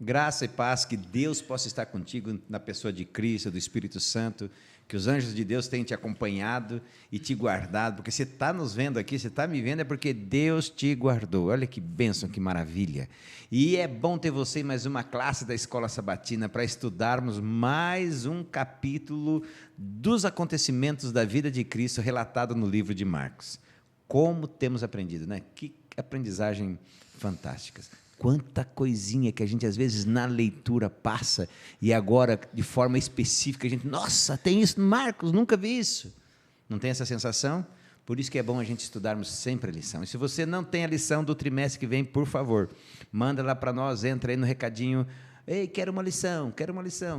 Graça e paz, que Deus possa estar contigo na pessoa de Cristo, do Espírito Santo, que os anjos de Deus tenham te acompanhado e te guardado, porque você está nos vendo aqui, você está me vendo, é porque Deus te guardou. Olha que bênção, que maravilha. E é bom ter você em mais uma classe da Escola Sabatina para estudarmos mais um capítulo dos acontecimentos da vida de Cristo relatado no livro de Marcos. Como temos aprendido, né? Que aprendizagem fantástica. Quanta coisinha que a gente, às vezes, na leitura passa, e agora, de forma específica, a gente, nossa, tem isso no Marcos, nunca vi isso. Não tem essa sensação? Por isso que é bom a gente estudarmos sempre a lição. E se você não tem a lição do trimestre que vem, por favor, manda lá para nós, entra aí no recadinho, ei, quero uma lição,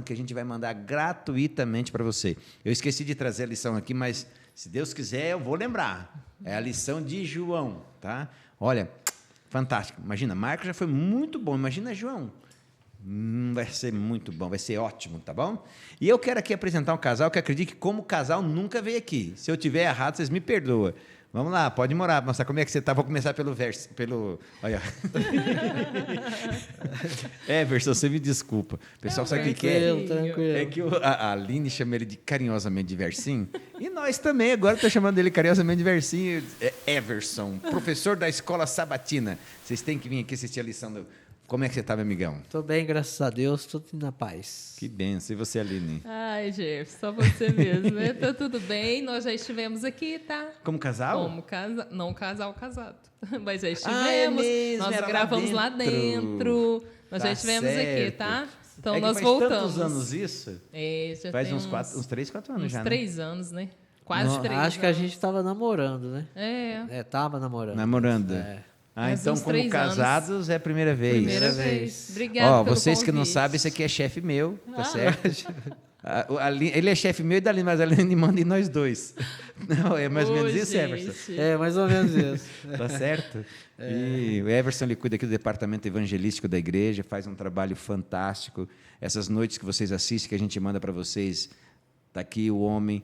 que a gente vai mandar gratuitamente para você. Eu esqueci de trazer a lição aqui, mas, se Deus quiser, eu vou lembrar. É a lição de João, tá? Olha, fantástico. Imagina, Marcos já foi muito bom. Imagina, João. Vai ser muito bom, vai ser ótimo, tá bom? E eu quero aqui apresentar um casal que acredito que, como casal, nunca veio aqui. Se eu tiver errado, vocês me perdoam. Vamos lá, pode morar, mostrar como é que você está. Vou começar pelo verso. Olha. Everson, você me desculpa. O pessoal sabe o que é? Tranquilo. É que a Aline chama ele carinhosamente de Versinho. E nós também, agora estou chamando ele carinhosamente de Versinho. É Everson, professor da Escola Sabatina. Vocês têm que vir aqui assistir a lição do... Como é que você está, meu amigão? Estou bem, graças a Deus, tudo na paz. Que benção. E você, Aline? Ai, Jefferson, só você mesmo, né? Tá tudo bem, nós já estivemos aqui, tá? Como casal? Como casal, não casado, mas já estivemos, é mesmo, nós era gravamos lá dentro, nós já estivemos aqui, tá? Então nós voltamos. Faz tantos anos isso? Já faz tem uns 3, 4 anos uns já, 3 anos, né? Quase 3 anos. Acho que a gente estava namorando, né? Tava namorando. Namorando. Mas então, como casados, anos. é a primeira vez. Primeira vez. Obrigada pelo vocês convite. que não sabem, esse aqui é chefe meu, tá certo? Ele é chefe meu e da Aline, mas a Aline manda em nós dois. Não, é mais ou menos isso, Everson? É, mais ou menos isso. Tá certo? E o Everson, ele cuida aqui do departamento evangelístico da igreja, faz um trabalho fantástico. Essas noites que vocês assistem, que a gente manda para vocês, tá aqui o homem...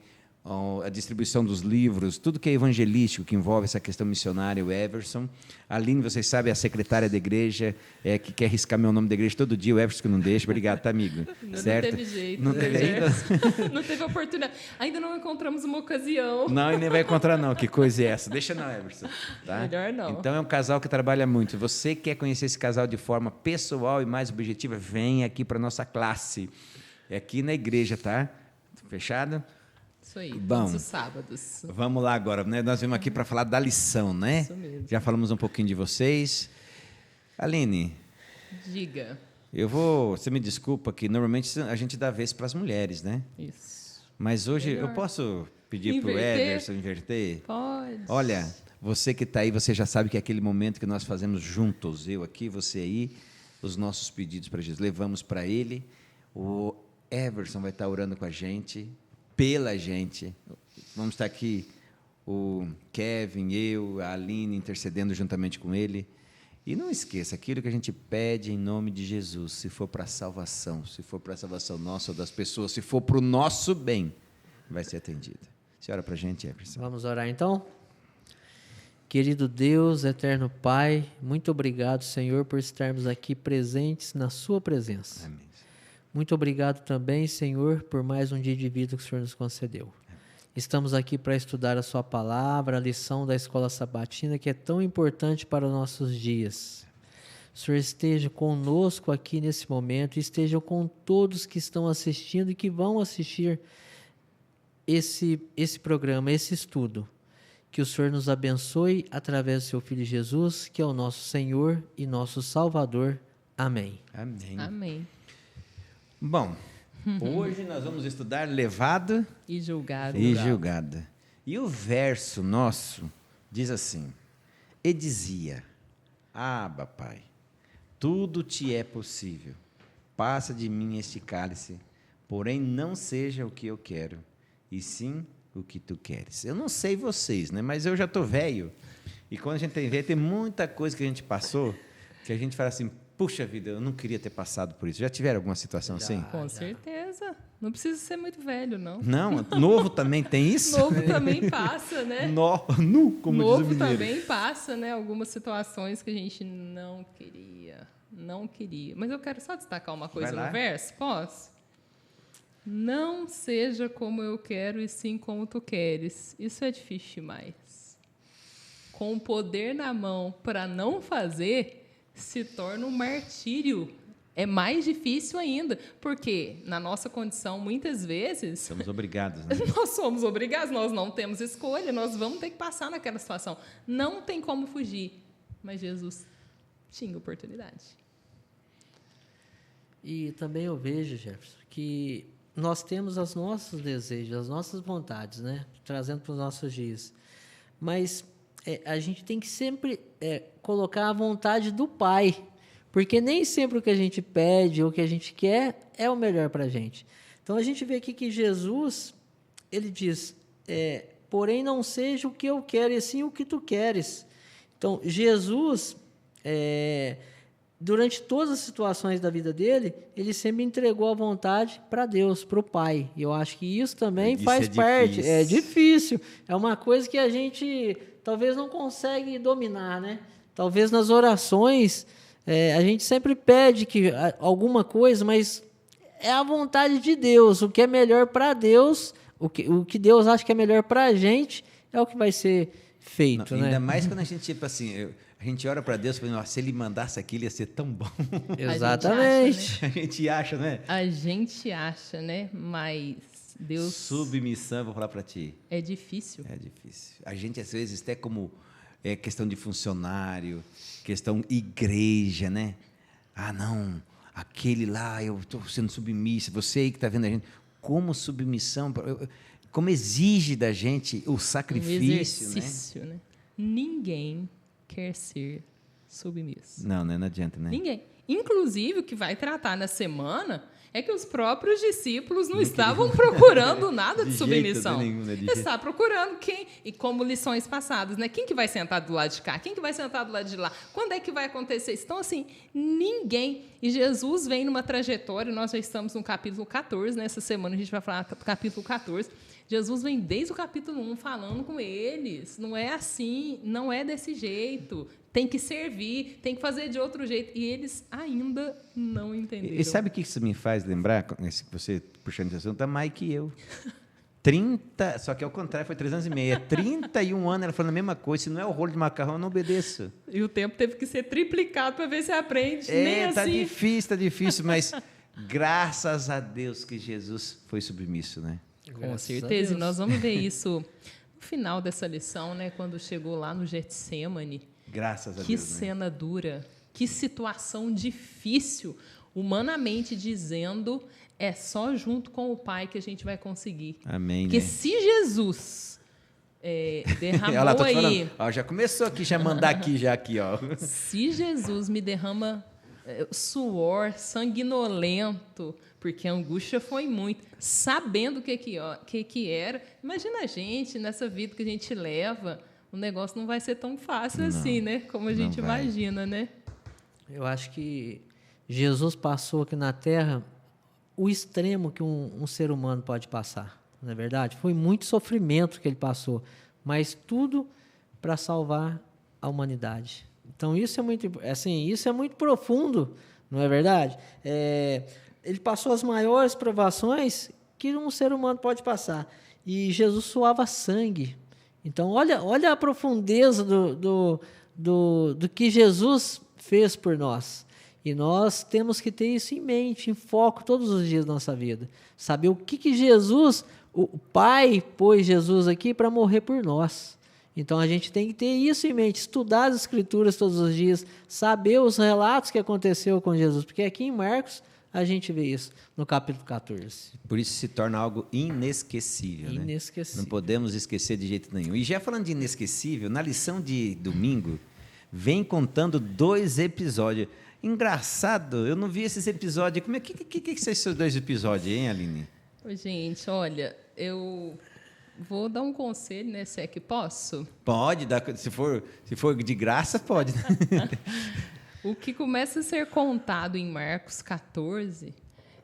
a distribuição dos livros, tudo que é evangelístico, que envolve essa questão missionária, o Everson. A Aline, vocês sabem, é a secretária da igreja, que quer riscar meu nome da igreja todo dia, o Everson que não deixa. Obrigado, tá, amigo? Não certo? teve jeito. Não teve ainda? Não teve oportunidade. Ainda não encontramos uma ocasião. Não, e nem vai encontrar, não. Que coisa é essa? Deixa não, Everson. Tá? Melhor não. Então, é um casal que trabalha muito. Você quer conhecer esse casal de forma pessoal e mais objetiva, vem aqui para a nossa classe. É aqui na igreja, tá? Fechado? Isso aí, bom, todos os sábados. Vamos lá agora, né? Nós vimos aqui para falar da lição, né? Isso mesmo. Já falamos um pouquinho de vocês. Aline. Diga. Você me desculpa que normalmente a gente dá vez para as mulheres, né? Isso. Mas hoje Melhor. eu posso pedir para o Everson inverter? Pode. Olha, você que está aí, você já sabe que é aquele momento que nós fazemos juntos, eu aqui, você aí, os nossos pedidos para Jesus. Levamos para Ele, o Everson vai estar orando com a gente, pela gente. Vamos estar aqui, o Kevin, eu, a Aline, intercedendo juntamente com ele. E não esqueça, aquilo que a gente pede em nome de Jesus, se for para a salvação, se for para a salvação nossa ou das pessoas, se for para o nosso bem, vai ser atendido. Você ora para a gente, Everson. Vamos orar então? Querido Deus, eterno Pai, muito obrigado, Senhor, por estarmos aqui presentes na sua presença. Amém. Muito obrigado também, Senhor, por mais um dia de vida que o Senhor nos concedeu. Estamos aqui para estudar a sua palavra, a lição da Escola Sabatina, que é tão importante para os nossos dias. O Senhor esteja conosco aqui nesse momento, e esteja com todos que estão assistindo e que vão assistir esse programa, esse estudo. Que o Senhor nos abençoe através do seu Filho Jesus, que é o nosso Senhor e nosso Salvador. Amém. Amém. Amém. Bom, hoje nós vamos estudar levado e julgado. E julgado. E o verso nosso diz assim: e dizia, Abba, Pai, tudo te é possível, passa de mim este cálice, porém não seja o que eu quero, e sim o que tu queres. Eu não sei vocês, né? Mas eu já estou velho, e quando a gente tem velho, tem muita coisa que a gente passou, que a gente fala assim, puxa vida, eu não queria ter passado por isso. Já tiveram alguma situação assim? Com certeza. Não precisa ser muito velho, não. Não, novo também tem isso? Novo também passa, né? Nu, como Novo diz o mineiro. também passa, né? Algumas situações que a gente não queria. Não queria. Mas eu quero só destacar uma coisa Vai lá. no verso, posso? Não seja como eu quero e sim como tu queres. Isso é difícil demais. Com o poder na mão para não fazer, se torna um martírio. É mais difícil ainda, porque na nossa condição, muitas vezes, Somos obrigados, né? nós somos obrigados, nós não temos escolha, nós vamos ter que passar naquela situação. Não tem como fugir. Mas Jesus tinha oportunidade. E também eu vejo, Jefferson, que nós temos os nossos desejos, as nossas vontades, né? Trazendo para os nossos dias. Mas a gente tem que sempre colocar a vontade do Pai, porque nem sempre o que a gente pede ou o que a gente quer é o melhor para a gente. Então, a gente vê aqui que Jesus, ele diz, porém não seja o que eu quero, e sim o que tu queres. Então, Jesus, durante todas as situações da vida dele, ele sempre entregou a vontade para Deus, para o Pai. E eu acho que isso também faz parte. É difícil. É uma coisa que a gente talvez não consegue dominar, né? Talvez nas orações a gente sempre pede que alguma coisa, mas é a vontade de Deus. O que é melhor para Deus, o que Deus acha que é melhor para a gente, é o que vai ser feito. Não, né? Ainda mais quando a gente, tipo assim, a gente ora para Deus, falando, se ele mandasse aquilo, ia ser tão bom. Exatamente. A gente acha, né? A gente acha, né? Mas Deus... Submissão, vou falar para ti. É difícil. É difícil. A gente, às vezes, até como questão de funcionário, questão igreja, né? Ah, não, aquele lá, eu estou sendo submisso, você aí que está vendo a gente, como submissão, como exige da gente o sacrifício, exercício, né? Ninguém quer ser submisso. Não adianta, né? Ninguém. Inclusive, o que vai tratar na semana é que os próprios discípulos não estavam procurando nada de submissão. Eles estavam procurando quem, e como lições passadas, né? Quem que vai sentar do lado de cá? Quem que vai sentar do lado de lá? Quando é que vai acontecer isso? Então, assim, ninguém. E Jesus vem numa trajetória, nós já estamos no capítulo 14, nessa semana a gente vai falar do capítulo 14. Jesus vem desde o capítulo 1 falando com eles. Não é assim, não é desse jeito. Tem que servir, tem que fazer de outro jeito. E eles ainda não entenderam. E sabe o que isso me faz lembrar, você puxando esse assunto, a Mai que eu. 30, só que ao contrário, foi 3 anos e meio. 31 anos ela falando a mesma coisa. Se não é o rolo de macarrão, eu não obedeço. E o tempo teve que ser triplicado para ver se aprende. Nem tá assim. Tá difícil, mas graças a Deus que Jesus foi submisso, né? Com certeza. E nós vamos ver isso no final dessa lição, né? Quando chegou lá no Getsemane. Graças a Deus. Que cena dura, que situação difícil, humanamente dizendo, é só junto com o Pai que a gente vai conseguir. Amém. Porque né? se Jesus derramou lá, aí... Ó, já começou aqui, já mandar aqui, ó. Se Jesus me derrama suor, sanguinolento, porque a angústia foi muito, sabendo o que era, imagina a gente, nessa vida que a gente leva... O negócio não vai ser tão fácil assim, né? Como a gente imagina, né? Eu acho que Jesus passou aqui na Terra o extremo que um ser humano pode passar, não é verdade? Foi muito sofrimento que ele passou, mas tudo para salvar a humanidade. Então, isso é muito profundo, não é verdade? Ele passou as maiores provações que um ser humano pode passar. E Jesus suava sangue. Então, olha a profundeza do que Jesus fez por nós. E nós temos que ter isso em mente, em foco, todos os dias da nossa vida. Saber o que Jesus, o Pai pôs Jesus aqui para morrer por nós. Então, a gente tem que ter isso em mente, estudar as Escrituras todos os dias, saber os relatos que aconteceu com Jesus. Porque aqui em Marcos, a gente vê isso no capítulo 14. Por isso se torna algo inesquecível. Inesquecível. Né? Não podemos esquecer de jeito nenhum. E já falando de inesquecível, na lição de domingo, vem contando 2 episódios. Engraçado, eu não vi esses episódios. O que são esses 2 episódios, hein, Aline? Gente, olha, eu vou dar um conselho, né? Se é que posso? Pode, se for de graça, pode. O que começa a ser contado em Marcos 14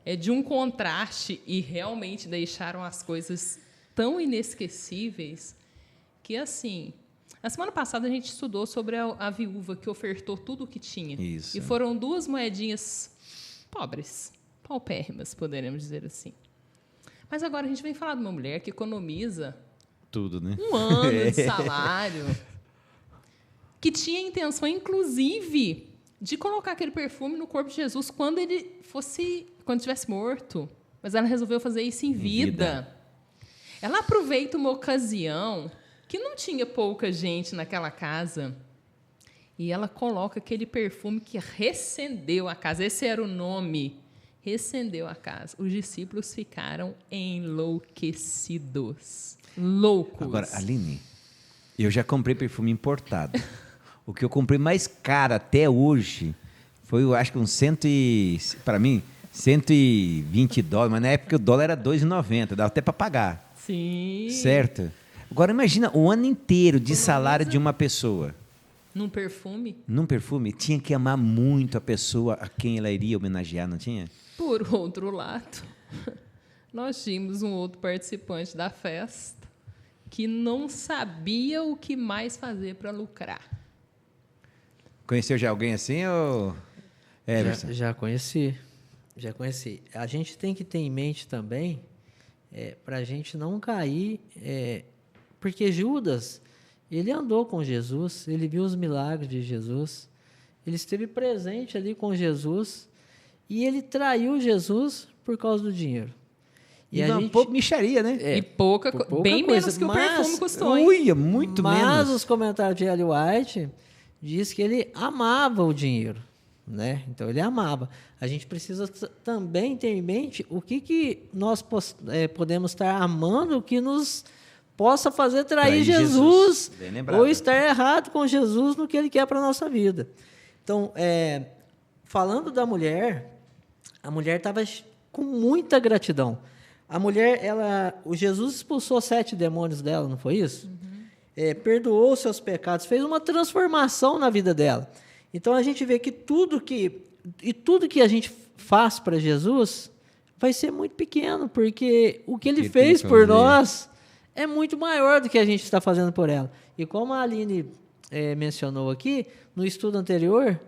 é de um contraste e realmente deixaram as coisas tão inesquecíveis que, assim, Na semana passada a gente estudou sobre a viúva que ofertou tudo o que tinha. Isso. E foram 2 moedinhas pobres, paupérrimas, poderemos dizer assim. Mas agora a gente vem falar de uma mulher que economiza tudo, né? 1 ano de salário, que tinha a intenção, inclusive, de colocar aquele perfume no corpo de Jesus quando estivesse morto. Mas ela resolveu fazer isso em vida. Ela aproveita uma ocasião que não tinha pouca gente naquela casa e ela coloca aquele perfume que recendeu a casa. Esse era o nome. Recendeu a casa. Os discípulos ficaram enlouquecidos. Loucos. Agora, Aline, eu já comprei perfume importado. O que eu comprei mais caro até hoje foi, eu acho que para mim, $120, mas na época o dólar era R$2,90, dava até para pagar. Sim. Certo? Agora imagina o ano inteiro de salário de uma pessoa. Num perfume? Num perfume, tinha que amar muito a pessoa a quem ela iria homenagear, não tinha? Por outro lado, nós tínhamos um outro participante da festa que não sabia o que mais fazer para lucrar. Conheceu já alguém assim ou... Já conheci. A gente tem que ter em mente também, para a gente não cair, porque Judas, ele andou com Jesus, ele viu os milagres de Jesus, ele esteve presente ali com Jesus e ele traiu Jesus por causa do dinheiro. E a gente... pouco mixaria, né? E pouca bem coisa, menos que o perfume custou, hein? Uia, muito menos. Mas os comentários de Ellen White diz que ele amava o dinheiro, né? Então ele amava. A gente precisa também ter em mente o que nós podemos estar amando que nos possa fazer trair Jesus ou estar errado com Jesus no que ele quer para a nossa vida. Então, falando da mulher, a mulher estava com muita gratidão. A mulher, o Jesus expulsou 7 demônios dela, não foi isso? Perdoou seus pecados, fez uma transformação na vida dela. Então, a gente vê que tudo que a gente faz para Jesus vai ser muito pequeno, porque o que ele fez por nós é muito maior do que a gente está fazendo por ela. E como a Aline mencionou aqui, no estudo anterior,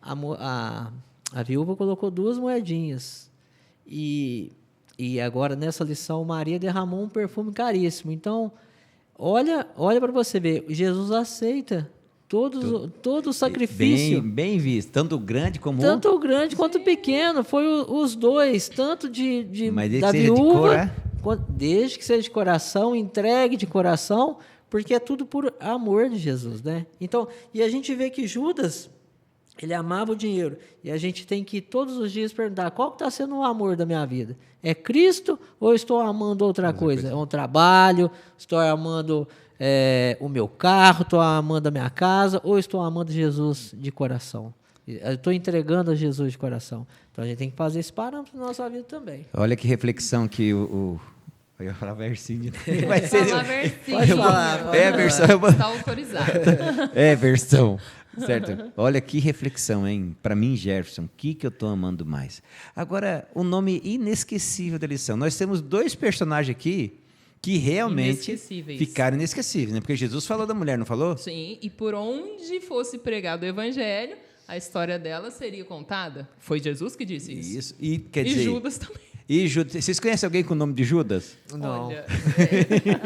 a viúva colocou 2 moedinhas. E agora, nessa lição, Maria derramou um perfume caríssimo. Então, olha para você ver, Jesus aceita todo o sacrifício. Bem visto, tanto grande como... Tanto o grande quanto o pequeno, foi os dois, tanto Mas da viúva, desde que seja de coração, entregue de coração, porque é tudo por amor de Jesus, né? Então, e a gente vê que Judas, ele amava o dinheiro, e a gente tem que todos os dias perguntar, qual que está sendo o amor da minha vida? É Cristo ou estou amando outra coisa? É um trabalho, estou amando... o meu carro, estou amando a minha casa, ou estou amando Jesus de coração? Estou entregando a Jesus de coração. Então, a gente tem que fazer esse parâmetro na nossa vida também. Olha que reflexão que eu ia falar versinho. Vai ser versinho. Pode falar. Versão. Está autorizado. Versão. Certo? Olha que reflexão, hein? Para mim, Jefferson, o que eu estou amando mais? Agora, o nome inesquecível da lição. Nós temos 2 personagens aqui que realmente ficaram inesquecíveis, né? Porque Jesus falou da mulher, não falou? Sim, e por onde fosse pregado o evangelho, a história dela seria contada. Foi Jesus que disse isso. Isso. E, quer dizer, Judas também. E Judas. Vocês conhecem alguém com o nome de Judas? Não. Olha,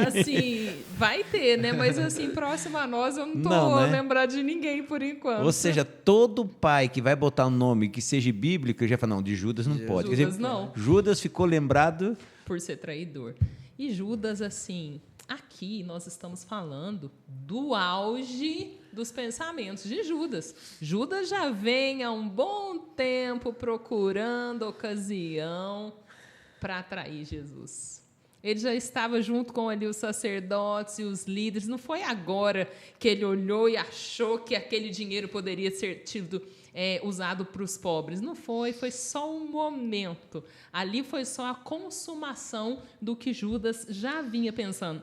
assim, vai ter, né? Mas assim, próximo a nós, eu não estou lembrado de ninguém por enquanto. Ou seja, todo pai que vai botar um nome que seja bíblico, já fala, não, de Judas não pode. Judas quer dizer, não. Judas ficou lembrado... por ser traidor. E Judas, assim, aqui nós estamos falando do auge dos pensamentos de Judas. Judas já vem há um bom tempo procurando ocasião para atrair Jesus. Ele já estava junto com ali os sacerdotes e os líderes. Não foi agora que ele olhou e achou que aquele dinheiro poderia ser tido usado para os pobres. Não foi só um momento. Ali foi só a consumação do que Judas já vinha pensando.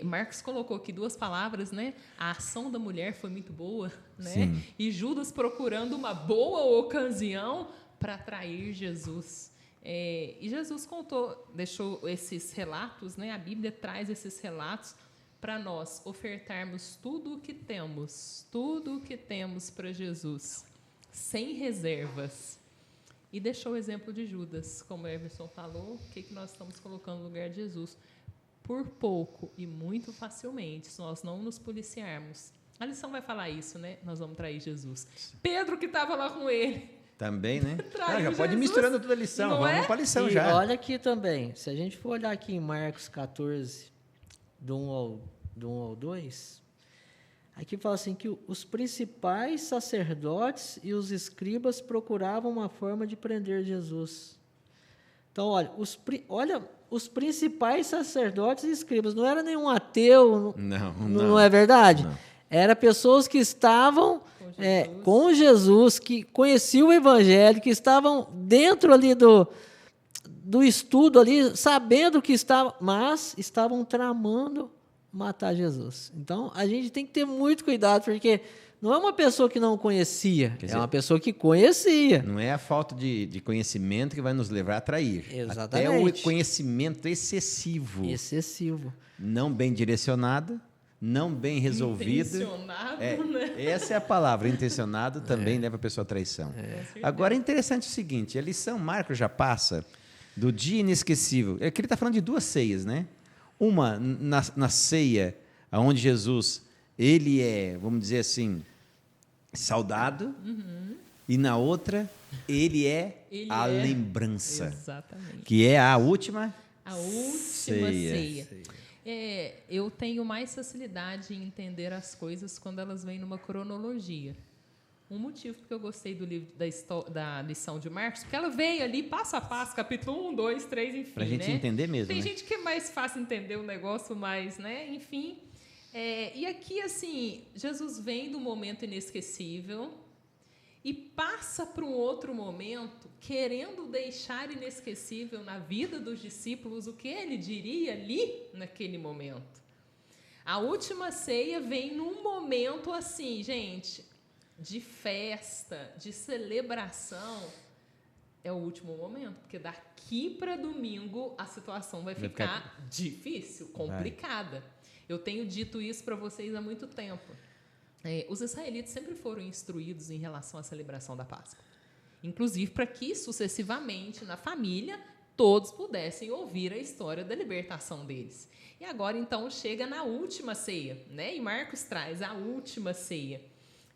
Marcos colocou aqui 2 palavras, né? A ação da mulher foi muito boa, né? Sim. E Judas procurando uma boa ocasião para atrair Jesus. E Jesus deixou esses relatos, né? A Bíblia traz esses relatos para nós ofertarmos tudo o que temos para Jesus, sem reservas. E deixou o exemplo de Judas, como o Everson falou, o que nós estamos colocando no lugar de Jesus? Por pouco e muito facilmente, se nós não nos policiarmos. A lição vai falar isso, né? Nós vamos trair Jesus. Pedro, que estava lá com ele. Também, né? Já Jesus, pode ir misturando toda a lição. Vamos para a lição e já. Olha aqui também, se a gente for olhar aqui em Marcos 14, do 1 ao 2, aqui fala assim que os principais sacerdotes e os escribas procuravam uma forma de prender Jesus. Então, olha, os principais sacerdotes e escribas, não era nenhum ateu, não é verdade? Não. Era pessoas que estavam com Jesus, que conheciam o Evangelho, que estavam dentro ali do estudo ali, sabendo que mas estavam tramando matar Jesus. Então, a gente tem que ter muito cuidado, porque não é uma pessoa que não conhecia, é uma pessoa que conhecia. Não é a falta de conhecimento que vai nos levar a trair. Exatamente. Até o conhecimento excessivo. Não bem direcionado, não bem resolvido. Intencionado, né? Essa é a palavra, intencionado também leva a pessoa à traição. Agora, é interessante o seguinte, a lição Marcos já passa do dia inesquecível. Aqui ele está falando de duas ceias, né? Uma na ceia, onde Jesus, ele é, vamos dizer assim, saudado, e na outra, ele é a lembrança. Exatamente. Que é a última ceia. Eu tenho mais facilidade em entender as coisas quando elas vêm numa cronologia. Um motivo porque eu gostei do livro da lição de Marcos, porque ela veio ali passo a passo, capítulo 1, 2, 3, enfim. Para a gente entender mesmo. Tem gente que é mais fácil entender o negócio, mas, né? Enfim. E aqui, assim, Jesus vem do momento inesquecível e passa para um outro momento, querendo deixar inesquecível na vida dos discípulos o que ele diria ali naquele momento. A última ceia vem num momento assim, gente, de festa, de celebração. É o último momento, porque daqui para domingo a situação vai ficar difícil, complicada. Eu tenho dito isso para vocês há muito tempo. Os israelitas sempre foram instruídos em relação à celebração da Páscoa. Inclusive para que, sucessivamente, na família, todos pudessem ouvir a história da libertação deles. E agora, então, chega na última ceia, né? E Marcos traz a última ceia.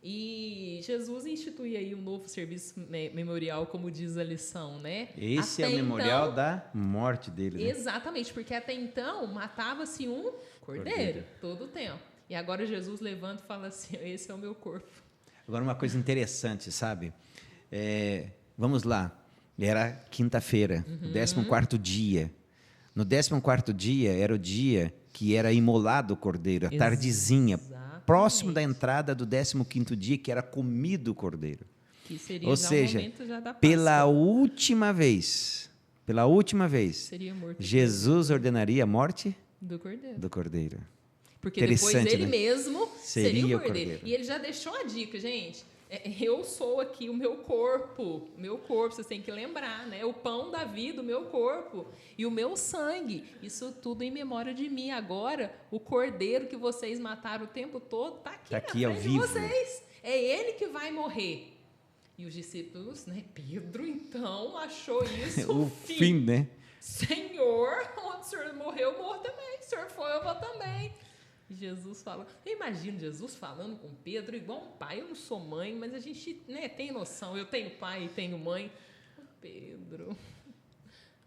E Jesus institui aí um novo serviço memorial, como diz a lição, né? Esse até é o memorial da morte dele, né? Exatamente, porque até então matava-se um cordeiro todo o tempo. E agora Jesus levanta e fala assim, esse é o meu corpo. Agora uma coisa interessante, sabe? Vamos lá, era quinta-feira, o 14º dia. No 14º dia era o dia que era imolado o cordeiro, a tardezinha, próximo da entrada do 15º dia, que era comido o cordeiro. Que seria Ou já seja, o momento já da Páscoa. pela última vez, seria morto Jesus ordenaria a morte do cordeiro. Porque depois ele né? mesmo seria o cordeiro. E ele já deixou a dica, gente. Eu sou aqui o meu corpo, vocês têm que lembrar, né? O pão da vida, o meu corpo e o meu sangue, isso tudo em memória de mim. Agora, o cordeiro que vocês mataram o tempo todo está aqui na frente de vocês. É ele que vai morrer. E os discípulos, né? Pedro, então, achou isso o fim, né? Senhor, onde o Senhor morreu, eu morro também. O Senhor foi, eu vou também. Jesus falou. Eu imagino Jesus falando com Pedro igual um pai. Eu não sou mãe, mas a gente, né, tem noção. Eu tenho pai e tenho mãe. Pedro,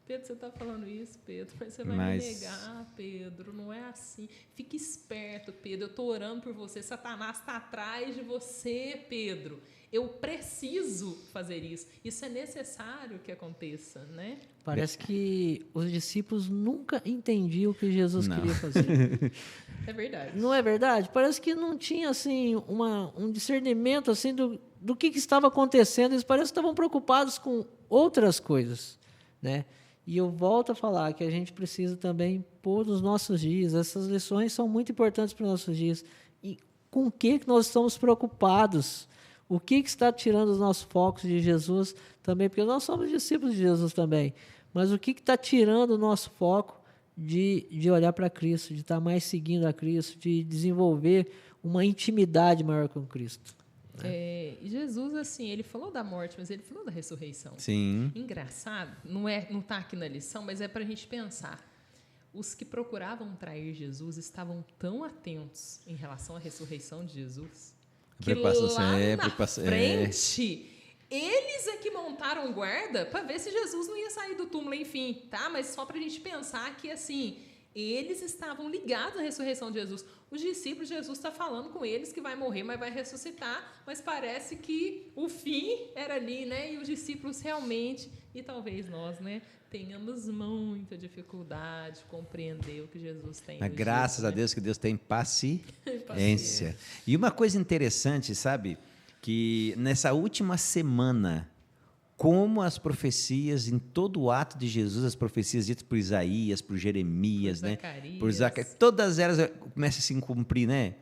você está falando isso, Pedro, mas você vai me negar, Pedro. Não é assim. Fique esperto, Pedro. Eu estou orando por você. Satanás está atrás de você, Pedro. Eu preciso fazer isso. Isso é necessário que aconteça, né? Parece que os discípulos nunca entendiam o que Jesus queria fazer. É verdade. Não é verdade? Parece que não tinha assim, um discernimento assim, do que estava acontecendo. Eles parecem que estavam preocupados com outras coisas, né? E eu volto a falar que a gente precisa também pôr nos nossos dias. Essas lições são muito importantes para os nossos dias. E com o que nós estamos preocupados? O que está tirando os nossos focos de Jesus também? Porque nós somos discípulos de Jesus também. Mas o que está tirando o nosso foco de olhar para Cristo, de estar mais seguindo a Cristo, de desenvolver uma intimidade maior com Cristo. E Jesus, assim, ele falou da morte, mas ele falou da ressurreição. Sim. Engraçado, não está aqui na lição, mas é para a gente pensar. Os que procuravam trair Jesus estavam tão atentos em relação à ressurreição de Jesus que lá na frente, eles é que montaram guarda para ver se Jesus não ia sair do túmulo, enfim, tá? Mas só para a gente pensar que, assim, eles estavam ligados à ressurreição de Jesus. Os discípulos, Jesus está falando com eles que vai morrer, mas vai ressuscitar, mas parece que o fim era ali, né? E os discípulos realmente, e talvez nós, né, tenhamos muita dificuldade de compreender o que Jesus tem. Mas graças dias, a Deus que Deus tem paciência. E uma coisa interessante, sabe, que nessa última semana, como as profecias, em todo o ato de Jesus, as profecias ditas por Isaías, por Jeremias, por Zacarias, todas elas começam a se cumprir, né?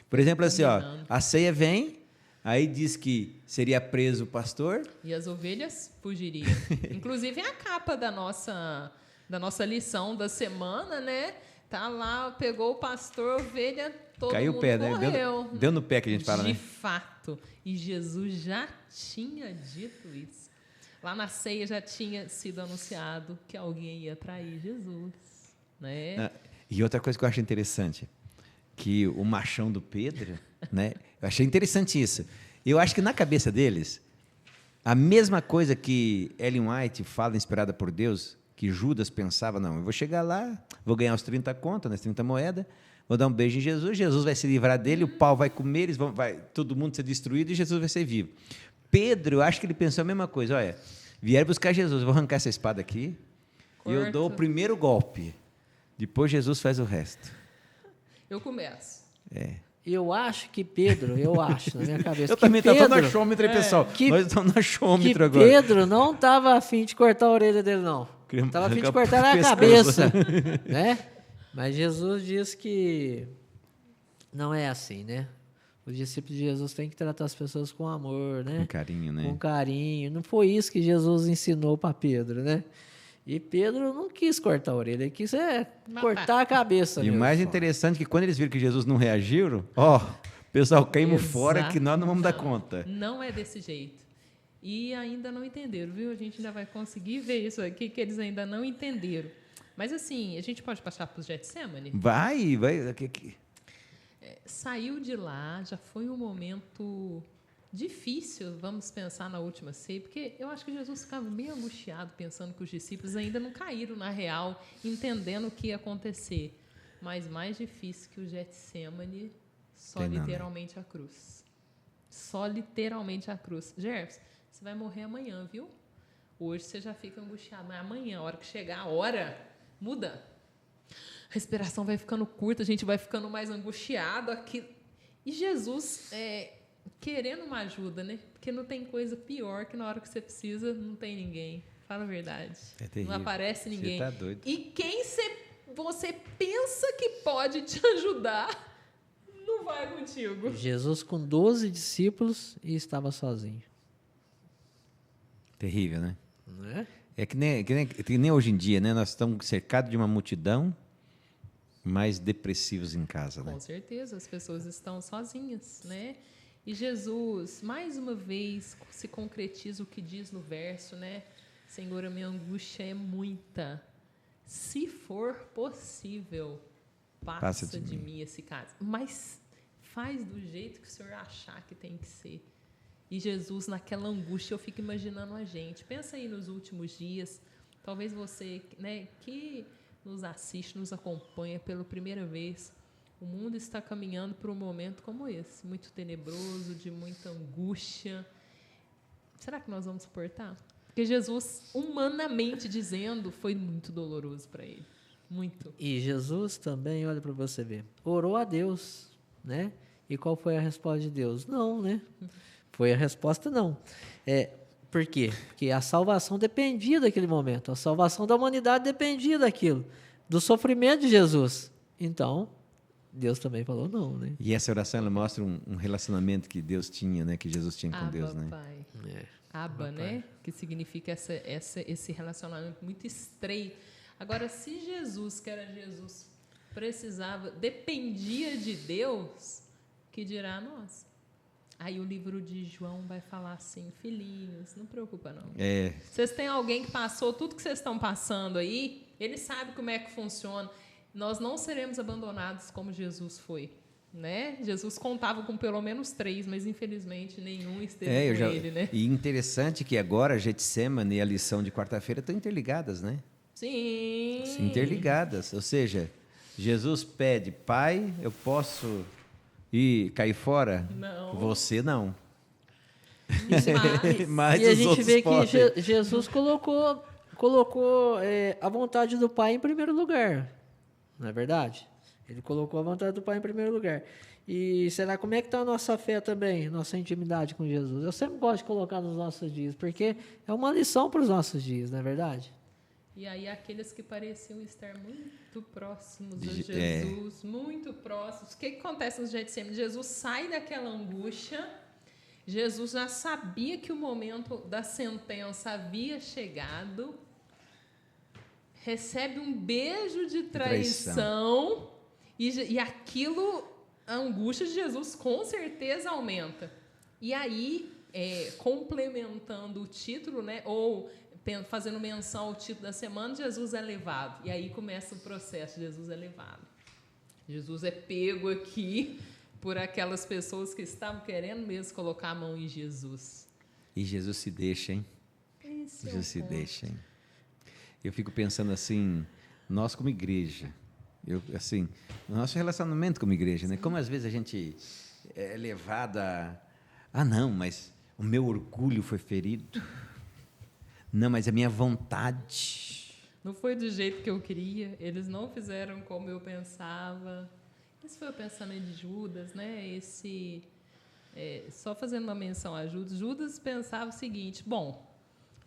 Por exemplo, assim, ó, a ceia vem, aí diz que seria preso o pastor. E as ovelhas fugiriam. Inclusive, é a capa da nossa lição da semana, né? Tá lá, pegou o pastor, a ovelha, todo caiu mundo o pé, morreu. Né? Deu no pé que a gente fala, né? De fato. E Jesus já tinha dito isso. Lá na ceia já tinha sido anunciado que alguém ia trair Jesus, né? E outra coisa que eu acho interessante, que o machão do Pedro, né? Eu achei interessante isso. Eu acho que na cabeça deles, a mesma coisa que Ellen White fala, inspirada por Deus, que Judas pensava, não, eu vou chegar lá, vou ganhar os 30 contas, né, 30 moedas, vou dar um beijo em Jesus, Jesus vai se livrar dele, o pau vai comer, vai todo mundo ser destruído e Jesus vai ser vivo. Pedro, eu acho que ele pensou a mesma coisa, olha, vieram buscar Jesus, eu vou arrancar essa espada aqui, e eu dou o primeiro golpe, depois Jesus faz o resto. Eu começo. Eu acho que Pedro, na minha cabeça. Eu também estou no achômetro aí, pessoal. Nós estamos no achômetro agora. Pedro não estava afim de cortar a orelha dele, não. Estava afim de cortar a cabeça. Né? Mas Jesus diz que não é assim, né? Os discípulos de Jesus têm que tratar as pessoas com amor, né? Com carinho, né? Com carinho. Não foi isso que Jesus ensinou para Pedro, né? E Pedro não quis cortar a orelha, ele quis cortar a cabeça. E o mais interessante é que quando eles viram que Jesus não reagiu, pessoal, caímos fora que nós não vamos dar conta. Não é desse jeito. E ainda não entenderam, viu? A gente ainda vai conseguir ver isso aqui, que eles ainda não entenderam. Mas assim, a gente pode passar para os Getsemane? Vai. Saiu de lá, já foi um momento difícil, vamos pensar na última ceia, porque eu acho que Jesus ficava meio angustiado pensando que os discípulos ainda não caíram na real, entendendo o que ia acontecer. Mas mais difícil que o Getsemane, literalmente a cruz. Só literalmente a cruz. Gerson, você vai morrer amanhã, viu? Hoje você já fica angustiado, mas amanhã, a hora que chegar a hora, muda. A respiração vai ficando curta, a gente vai ficando mais angustiado aqui. E Jesus, querendo uma ajuda, né? Porque não tem coisa pior que na hora que você precisa, não tem ninguém. Fala a verdade. É terrível. Não aparece ninguém. Você tá doido. E quem você pensa que pode te ajudar, não vai contigo. Jesus com 12 discípulos e estava sozinho. Terrível, né? Não é? É que nem hoje em dia, né? Nós estamos cercados de uma multidão, mais depressivos em casa, né? Com certeza, as pessoas estão sozinhas, né? E Jesus, mais uma vez, se concretiza o que diz no verso, né? Senhor, a minha angústia é muita. Se for possível, passa de mim esse caso. Mas faz do jeito que o Senhor achar que tem que ser. E Jesus, naquela angústia, eu fico imaginando a gente. Pensa aí nos últimos dias. Talvez você, né, que nos assiste, nos acompanha pela primeira vez. O mundo está caminhando para um momento como esse, muito tenebroso, de muita angústia. Será que nós vamos suportar? Porque Jesus, humanamente dizendo, foi muito doloroso para ele. Muito. E Jesus também, olha para você ver, orou a Deus, né? E qual foi a resposta de Deus? Não, né? Foi a resposta não. Por quê? Porque a salvação dependia daquele momento. A salvação da humanidade dependia daquilo. Do sofrimento de Jesus. Então, Deus também falou não, né? E essa oração, ela mostra um relacionamento que Deus tinha, né? Que Jesus tinha com Abba, Deus, né? Pai. Abba, né? Que significa esse relacionamento muito estreito. Agora, se Jesus, que era Jesus, dependia de Deus, que dirá nós? Aí o livro de João vai falar assim: filhinhos, não preocupa não. Vocês têm alguém que passou tudo que vocês estão passando aí, ele sabe como é que funciona. Nós não seremos abandonados como Jesus foi. Né? Jesus contava com pelo menos 3, mas infelizmente nenhum esteve com ele, né? E interessante que agora a Getsemane e a lição de quarta-feira estão interligadas, né? Sim. Interligadas, ou seja, Jesus pede: Pai, eu posso ir cair fora? Não. Você não. Mas e a gente vê que Jesus colocou a vontade do Pai em primeiro lugar, não é verdade? Ele colocou a vontade do Pai em primeiro lugar. E será como é que está a nossa fé também, nossa intimidade com Jesus? Eu sempre gosto de colocar nos nossos dias, porque é uma lição para os nossos dias, não é verdade? E aí aqueles que pareciam estar muito próximos de Jesus, muito próximos. O que acontece no Getsemane? Jesus sai daquela angústia, Jesus já sabia que o momento da sentença havia chegado, recebe um beijo de traição. E aquilo, a angústia de Jesus com certeza aumenta. E aí, complementando o título, né, ou fazendo menção ao título da semana, Jesus é levado. E aí começa o processo, Jesus é levado. Jesus é pego aqui por aquelas pessoas que estavam querendo mesmo colocar a mão em Jesus. E Jesus se deixa, hein? Jesus se deixa, hein? Eu fico pensando assim, nós como igreja, assim, no nosso relacionamento como igreja, né? Como às vezes a gente é levado a não, mas o meu orgulho foi ferido. Não, mas a minha vontade. Não foi do jeito que eu queria, eles não fizeram como eu pensava. Esse foi o pensamento de Judas, né? Só fazendo uma menção a Judas, Judas pensava o seguinte: bom,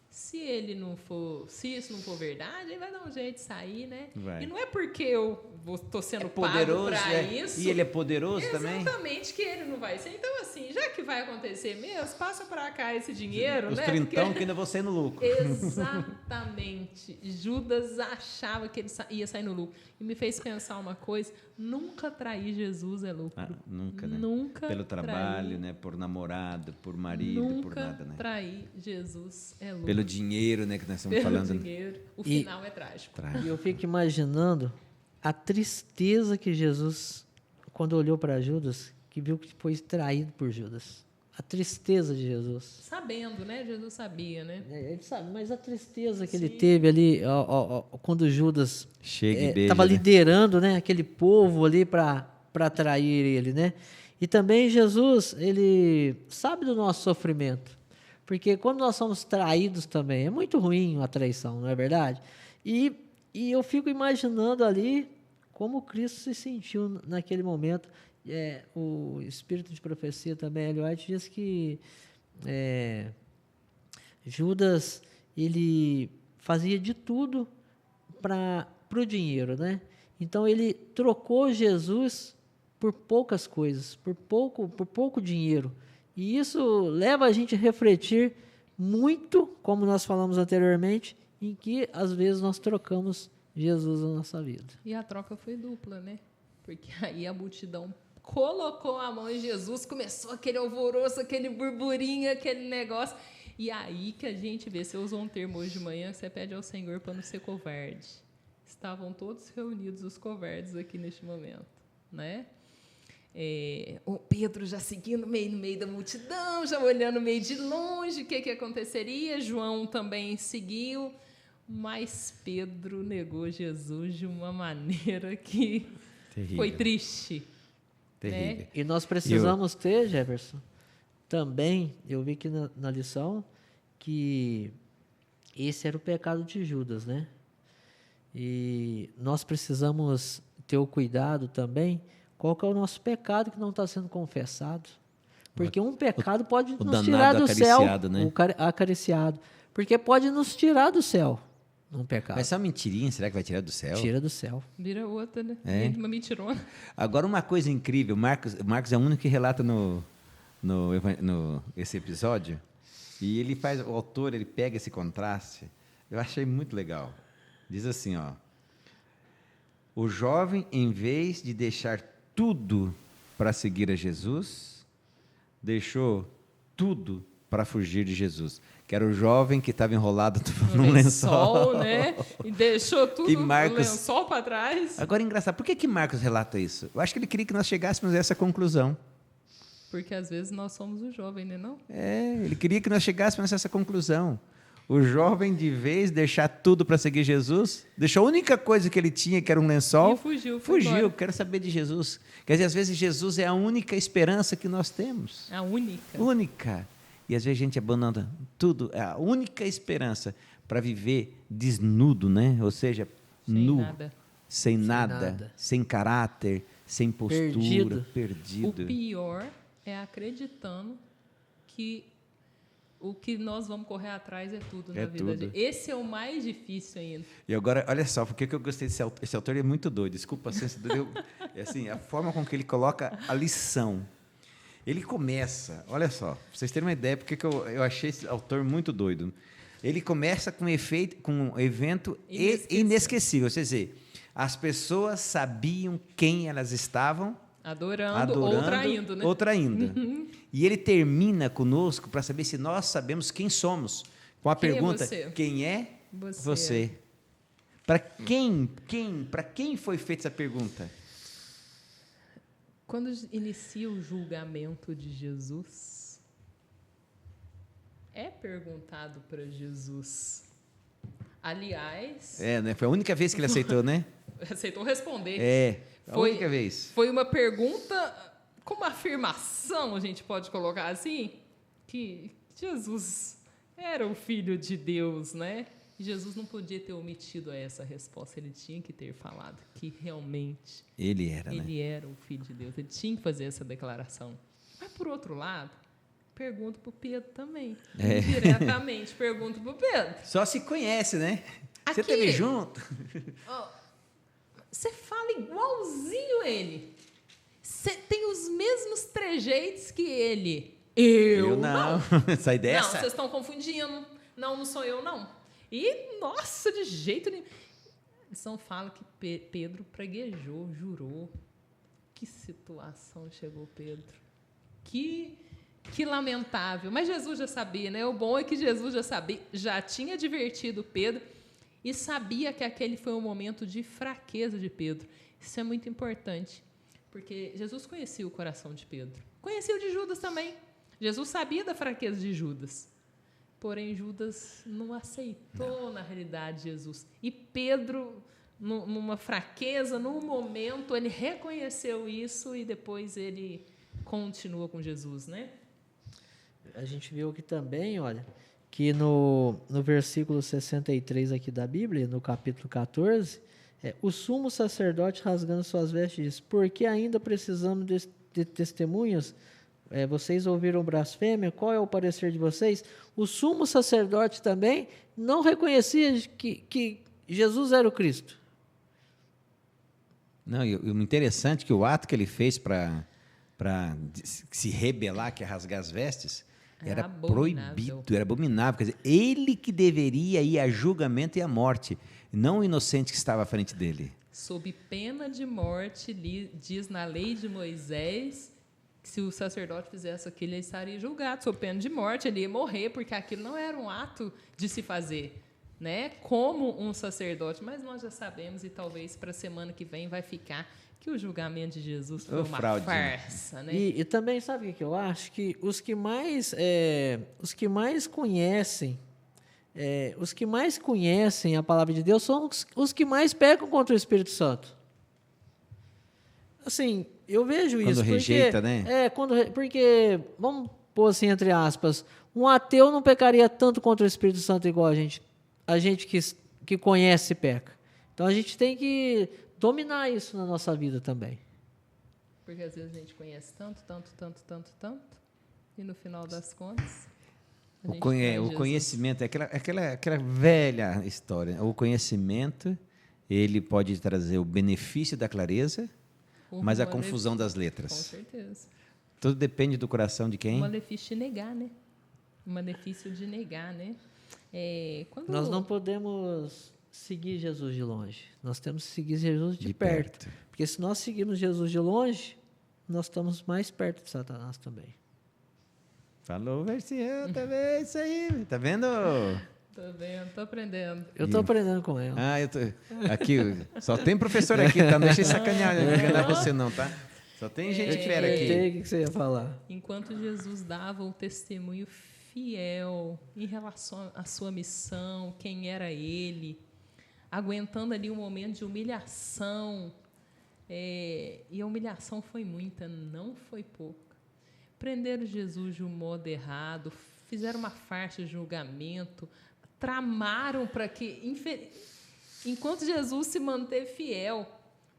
se isso não for verdade, ele vai dar um jeito de sair, né? Vai. E não é porque eu estou sendo pago para isso. E ele é poderoso também. Exatamente, que ele não vai ser. Então, assim, já que vai acontecer mesmo, passa para cá esse dinheiro, Os né? trintão que ainda vou sair no lucro. Exatamente. Judas achava que ele ia sair no lucro. E me fez pensar uma coisa: nunca trair Jesus é lucro. Nunca, né? Nunca pelo trabalho, né? Por namorado, por marido, por nada, né? Nunca trair Jesus é lucro. Pelo dinheiro, né? Que nós estamos falando. Pelo dinheiro. O final é trágico. E eu fico imaginando a tristeza que Jesus, quando olhou para Judas, que viu que foi traído por Judas. A tristeza de Jesus. Sabendo, né? Jesus sabia, né? Ele sabe, mas a tristeza que ele teve ali, quando Judas estava liderando, né, aquele povo ali para trair ele, né? E também Jesus, ele sabe do nosso sofrimento. Porque quando nós somos traídos também, é muito ruim a traição, não é verdade? E eu fico imaginando ali como Cristo se sentiu naquele momento. O espírito de profecia também, Ellen White, diz que Judas, ele fazia de tudo para o dinheiro, né? Então, ele trocou Jesus por poucas coisas, por pouco dinheiro. E isso leva a gente a refletir muito, como nós falamos anteriormente, em que, às vezes, nós trocamos Jesus na nossa vida. E a troca foi dupla, né? Porque aí a multidão colocou a mão em Jesus, começou aquele alvoroço, aquele burburinho, aquele negócio. E aí que a gente vê, você usou um termo hoje de manhã, que você pede ao Senhor para não ser covarde. Estavam todos reunidos os covardes aqui neste momento, né? O Pedro já seguindo no meio da multidão, já olhando meio de longe o que aconteceria. João também seguiu, mas Pedro negou Jesus de uma maneira que foi triste. Terrível. Né? E nós precisamos ter, Jefferson, também, eu vi que na lição, que esse era o pecado de Judas, né? E nós precisamos ter o cuidado também, qual que é o nosso pecado que não está sendo confessado. Porque um pecado pode nos tirar do céu, né? o acariciado. Porque pode nos tirar do céu, um pecado. Mas essa mentirinha, será que vai tirar do céu? Tira do céu. Vira outra, né? Uma mentirona. Agora, uma coisa incrível, Marcos é o único que relata esse episódio, e o autor, ele pega esse contraste, eu achei muito legal. Diz assim, O jovem, em vez de deixar tudo para seguir a Jesus, deixou tudo para fugir de Jesus. Que era o jovem que estava enrolado num lençol, né? E deixou tudo e Marcos... lençol para trás. Agora, engraçado, por que Marcos relata isso? Eu acho que ele queria que nós chegássemos a essa conclusão. Porque às vezes nós somos o jovem, né, não? Ele queria que nós chegássemos a essa conclusão. O jovem, de vez de deixar tudo para seguir Jesus, deixou a única coisa que ele tinha, que era um lençol, e fugiu. Quero saber de Jesus. Quer dizer, às vezes Jesus é a única esperança que nós temos. A única. Única. E às vezes a gente abandona tudo, é a única esperança para viver desnudo, né? Ou seja, nu, sem nada, sem caráter, sem postura, perdido. O pior é acreditando que o que nós vamos correr atrás é tudo na vida. Tudo. Esse é o mais difícil ainda. E agora, olha só, por que eu gostei desse autor? Esse autor é muito doido, desculpa, é assim, a forma com que ele coloca a lição. Ele começa, olha só, para vocês terem uma ideia, porque eu achei esse autor muito doido. Ele começa com um evento inesquecível. Ou seja, as pessoas sabiam quem elas estavam adorando ou traindo. Uhum. E ele termina conosco para saber se nós sabemos quem somos. Com a pergunta, quem é você? Para quem foi feita essa pergunta? Quando inicia o julgamento de Jesus, é perguntado para Jesus. Aliás... né? Foi a única vez que ele aceitou, né? Aceitou responder. A única vez. Foi uma pergunta com uma afirmação, a gente pode colocar assim, que Jesus era o Filho de Deus, né? E Jesus não podia ter omitido essa resposta, ele tinha que ter falado que realmente ele era o Filho de Deus, ele tinha que fazer essa declaração. Mas, por outro lado, pergunto para o Pedro também, diretamente pergunto para o Pedro. Só se conhece, né? Você esteve junto. Você fala igualzinho ele. Você tem os mesmos trejeitos que ele. Eu não. Sai dessa. Não, vocês estão confundindo. Não sou eu, não. E, nossa, de jeito nenhum. Eles não falam que Pedro praguejou, jurou. Que situação chegou Pedro. Que lamentável. Mas Jesus já sabia, né? O bom é que Jesus já sabia, já tinha advertido Pedro e sabia que aquele foi um momento de fraqueza de Pedro. Isso é muito importante, porque Jesus conhecia o coração de Pedro. Conhecia o de Judas também. Jesus sabia da fraqueza de Judas. Porém, Judas não aceitou, na realidade, Jesus. E Pedro, numa fraqueza, num momento, ele reconheceu isso e depois ele continua com Jesus, né? A gente viu aqui também, olha, que no versículo 63 aqui da Bíblia, no capítulo 14, o sumo sacerdote rasgando suas vestes diz, porque ainda precisamos de testemunhas? Vocês ouviram blasfêmia? Qual é o parecer de vocês? O sumo sacerdote também não reconhecia que Jesus era o Cristo. Não, e o interessante é que o ato que ele fez para se rebelar, que é rasgar as vestes, era proibido, era abominável. Quer dizer, ele que deveria ir a julgamento e à morte, não o inocente que estava à frente dele. Sob pena de morte, diz na lei de Moisés, que se o sacerdote fizesse aquilo, ele estaria julgado. Sob pena de morte, ele ia morrer, porque aquilo não era um ato de se fazer, né? Como um sacerdote. Mas nós já sabemos, e talvez para a semana que vem vai ficar, que o julgamento de Jesus foi uma farsa, né? E também, sabe o que eu acho? Que os que mais conhecem a palavra de Deus são os que mais pecam contra o Espírito Santo. Assim, eu vejo isso. Quando rejeita, né? Porque, vamos pôr assim, entre aspas, um ateu não pecaria tanto contra o Espírito Santo igual a gente que conhece e peca. Então, a gente tem que dominar isso na nossa vida também. Porque às vezes a gente conhece tanto, e no final das contas... O conhecimento, aquela velha história. O conhecimento, ele pode trazer o benefício da clareza, mas a confusão das letras. Com certeza. Tudo depende do coração de quem? O malefício de negar, né? O malefício de negar, né? Nós não podemos seguir Jesus de longe. Nós temos que seguir Jesus de perto. Porque se nós seguirmos Jesus de longe, nós estamos mais perto de Satanás também. Falou, Vercião, também, isso aí. Tá vendo? Tô vendo, tô aprendendo. Eu tô aprendendo com ela. Aqui, só tem professor aqui, tá? Não deixa eu sacanear, não enganar você não, tá? Só tem gente fera aqui. O que você ia falar? Enquanto Jesus dava o testemunho fiel em relação à sua missão, quem era ele, aguentando ali um momento de humilhação, e a humilhação foi muita, não foi pouca. Prenderam Jesus de um modo errado, fizeram uma farsa de julgamento, tramaram para que, enquanto Jesus se manteve fiel,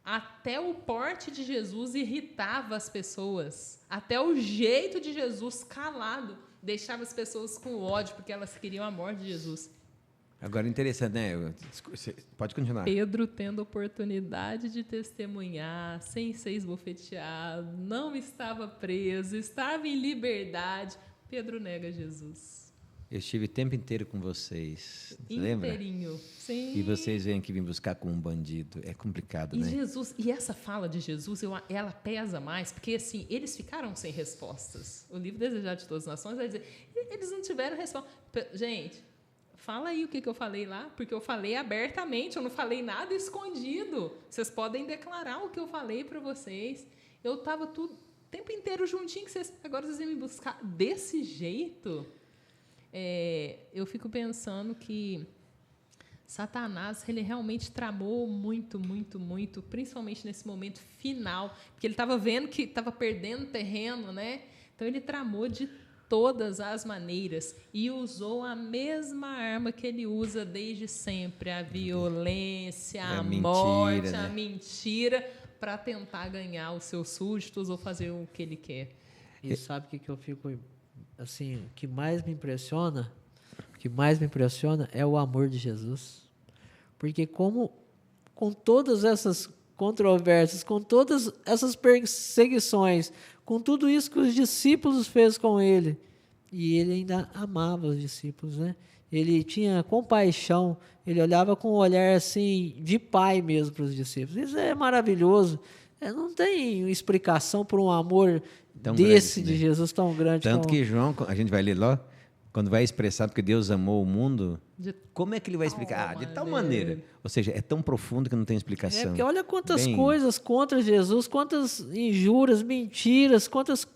até o porte de Jesus irritava as pessoas, até o jeito de Jesus calado deixava as pessoas com ódio, porque elas queriam a morte de Jesus. Agora, interessante, né? Pode continuar. Pedro tendo oportunidade de testemunhar, sem ser esbofeteado, não estava preso, estava em liberdade. Pedro nega Jesus. Eu estive o tempo inteiro com vocês, lembra? Inteirinho, sim. E vocês vêm aqui vir buscar como um bandido. É complicado, né? E essa fala de Jesus, ela pesa mais, porque assim, eles ficaram sem respostas. O livro Desejado de Todas as Nações vai dizer, eles não tiveram resposta. Gente, fala aí o que eu falei lá, porque eu falei abertamente, eu não falei nada escondido. Vocês podem declarar o que eu falei para vocês. Eu estava o tempo inteiro juntinho, agora vocês vêm me buscar desse jeito. Eu fico pensando que Satanás, ele realmente tramou muito, muito, muito, principalmente nesse momento final, porque ele estava vendo que estava perdendo terreno, né? Então, ele tramou de todas as maneiras e usou a mesma arma que ele usa desde sempre, a violência, a morte, né? A mentira, para tentar ganhar os seus súditos ou fazer o que ele quer. E sabe o que eu fico... Assim, o que mais me impressiona é o amor de Jesus. Porque com todas essas controvérsias, com todas essas perseguições, com tudo isso que os discípulos fez com ele, e ele ainda amava os discípulos, né? Ele tinha compaixão, ele olhava com um olhar assim de pai mesmo para os discípulos. Isso é maravilhoso. Não tem explicação para um amor tão desse grande, né? De Jesus tão grande. Tanto que João, a gente vai ler lá, quando vai expressar porque Deus amou o mundo, como é que ele vai explicar? De tal maneira. Ou seja, é tão profundo que não tem explicação. Porque olha quantas coisas contra Jesus, quantas injúrias, mentiras, quantas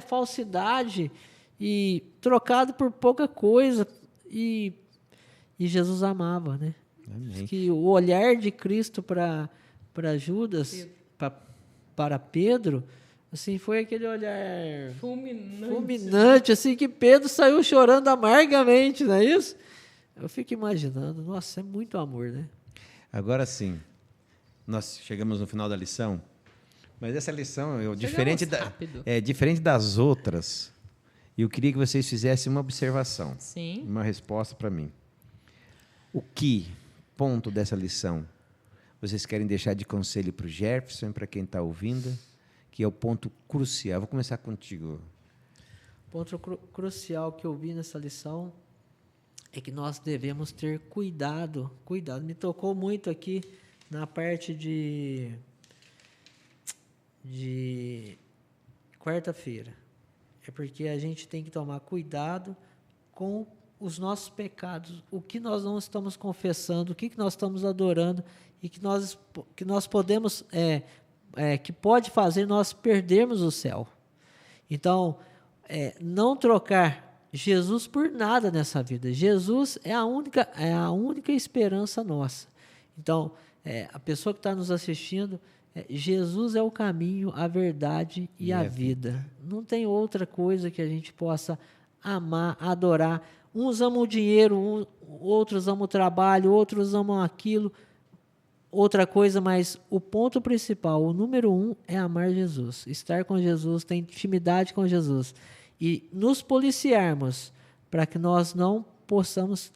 falsidade, e trocado por pouca coisa. E Jesus amava, né? Amém. Que o olhar de Cristo para Judas, para Pedro, assim, foi aquele olhar fulminante, assim, que Pedro saiu chorando amargamente, não é isso? Eu fico imaginando, nossa, é muito amor, né? Agora sim, nós chegamos no final da lição, mas essa lição diferente das outras, e eu queria que vocês fizessem uma observação, sim, uma resposta para mim. O que ponto dessa lição vocês querem deixar de conselho para o Jefferson e para quem está ouvindo, que é o ponto crucial? Vou começar contigo. O ponto crucial que eu vi nessa lição é que nós devemos ter cuidado. Me tocou muito aqui na parte de quarta-feira. É porque a gente tem que tomar cuidado com os nossos pecados, o que nós não estamos confessando, o que nós estamos adorando e que nós podemos, que pode fazer nós perdermos o céu. Então, não trocar Jesus por nada nessa vida. Jesus é a única esperança nossa. Então, a pessoa que está nos assistindo, Jesus é o caminho, a verdade e a vida. Não tem outra coisa que a gente possa amar, adorar. Uns amam o dinheiro, outros amam o trabalho, outros amam aquilo, outra coisa, mas o ponto principal, o número 1, é amar Jesus, estar com Jesus, ter intimidade com Jesus e nos policiarmos para que nós não possamos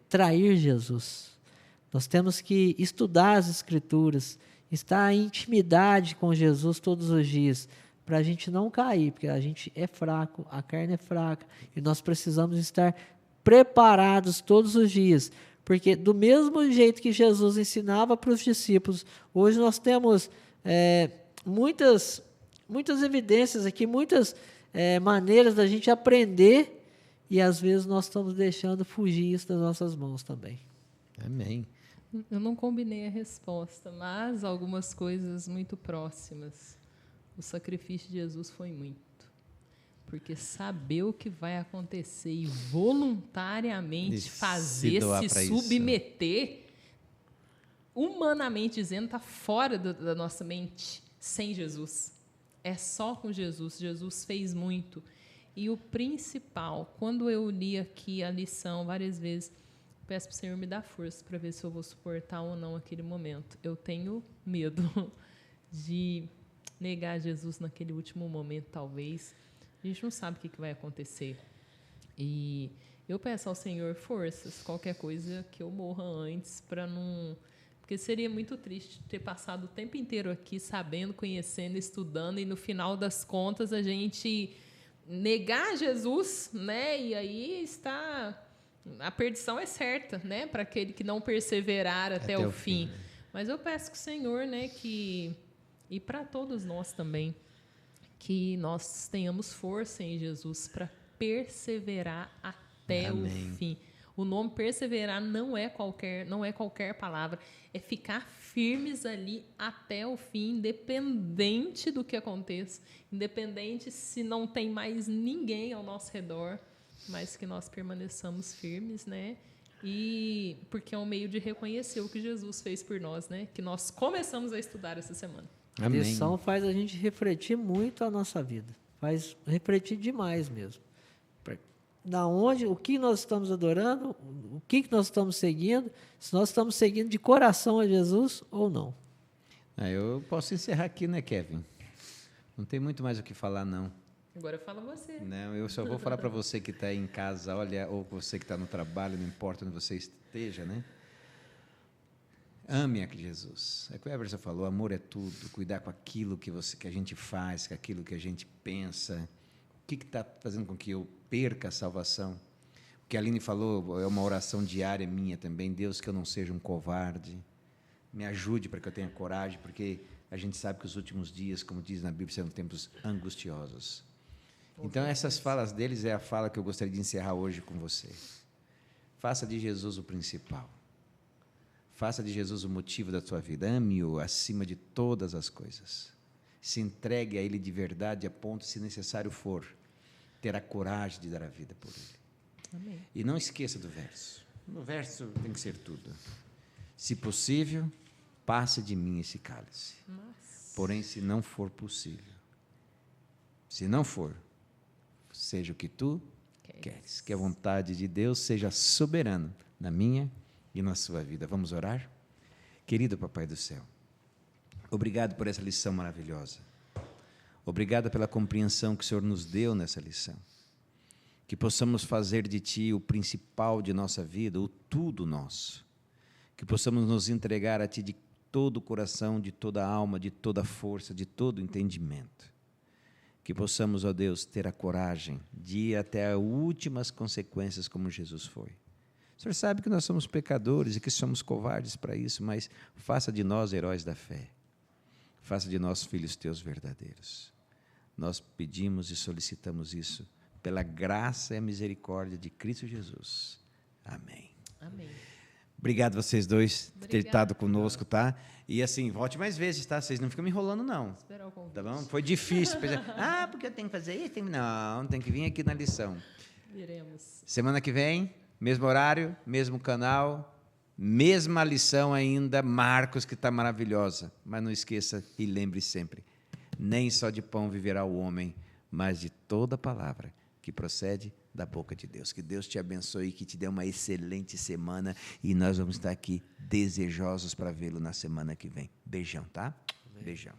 trair Jesus. Nós temos que estudar as Escrituras, estar em intimidade com Jesus todos os dias, para a gente não cair, porque a gente é fraco, a carne é fraca, e nós precisamos estar preparados todos os dias. Porque do mesmo jeito que Jesus ensinava para os discípulos, hoje nós temos muitas evidências aqui, muitas maneiras da gente aprender, e às vezes nós estamos deixando fugir isso das nossas mãos também. Amém. Eu não combinei a resposta, mas algumas coisas muito próximas. O sacrifício de Jesus foi muito. Porque saber o que vai acontecer e voluntariamente fazer, se submeter, humanamente dizendo, está fora da nossa mente, sem Jesus. É só com Jesus. Jesus fez muito. E o principal, quando eu li aqui a lição várias vezes, peço para o Senhor me dar força para ver se eu vou suportar ou não aquele momento. Eu tenho medo de negar Jesus naquele último momento, talvez. A gente não sabe o que vai acontecer. E eu peço ao Senhor forças, qualquer coisa que eu morra antes, para não... Porque seria muito triste ter passado o tempo inteiro aqui sabendo, conhecendo, estudando, e no final das contas a gente negar Jesus, né? E aí está... A perdição é certa, né? Para aquele que não perseverar até o fim. Né? Mas eu peço que o Senhor, né, e para todos nós também, que nós tenhamos força em Jesus para perseverar até o fim. O nome perseverar não é qualquer palavra, é ficar firmes ali até o fim, independente do que aconteça, independente se não tem mais ninguém ao nosso redor, mas que nós permaneçamos firmes, né? E porque é um meio de reconhecer o que Jesus fez por nós, né? Que nós começamos a estudar essa semana. Amém. A lição faz a gente refletir muito a nossa vida. Faz refletir demais mesmo. Da onde, o que nós estamos adorando, o que nós estamos seguindo, se nós estamos seguindo de coração a Jesus ou não. Eu posso encerrar aqui, né, Kevin? Não tem muito mais o que falar, não. Agora fala você. Não, eu só vou falar para você que está em casa, olha, ou você que está no trabalho, não importa onde você esteja, né? Ame a Jesus. É o que o Everson falou, amor é tudo. Cuidar com aquilo que a gente faz, com aquilo que a gente pensa. O que está fazendo com que eu perca a salvação? O que a Aline falou é uma oração diária minha também. Deus, que eu não seja um covarde. Me ajude para que eu tenha coragem, porque a gente sabe que os últimos dias, como diz na Bíblia, serão tempos angustiosos. Então, essas falas deles é a fala que eu gostaria de encerrar hoje com você. Faça de Jesus o principal. Faça de Jesus o motivo da tua vida. Ame-o acima de todas as coisas. Se entregue a Ele de verdade, a ponto, se necessário for, ter a coragem de dar a vida por Ele. Amém. E não esqueça do verso. No verso tem que ser tudo. Se possível, passe de mim esse cálice. Porém, se não for possível, se não for, seja o que tu queres. Que a vontade de Deus seja soberana na minha e na sua vida. Vamos orar? Querido Papai do céu, obrigado por essa lição maravilhosa. Obrigado pela compreensão que o Senhor nos deu nessa lição. Que possamos fazer de Ti o principal de nossa vida, o tudo nosso. Que possamos nos entregar a Ti de todo o coração, de toda a alma, de toda a força, de todo o entendimento. Que possamos, ó Deus, ter a coragem de ir até as últimas consequências como Jesus foi. O Senhor sabe que nós somos pecadores e que somos covardes para isso, mas faça de nós heróis da fé. Faça de nós filhos Teus verdadeiros. Nós pedimos e solicitamos isso pela graça e a misericórdia de Cristo Jesus. Amém. Amém. Obrigado vocês dois por terem estado conosco, tá? E assim, volte mais vezes, tá? Vocês não ficam me enrolando, não. Esperar o convite. Tá bom? Foi difícil. Porque eu tenho que fazer isso? Não, tem que vir aqui na lição. Viremos. Semana que vem, mesmo horário, mesmo canal, mesma lição ainda, Marcos, que está maravilhosa. Mas não esqueça e lembre sempre, nem só de pão viverá o homem, mas de toda palavra que procede da boca de Deus. Que Deus te abençoe, que te dê uma excelente semana e nós vamos estar aqui desejosos para vê-lo na semana que vem. Beijão, tá? Amém. Beijão.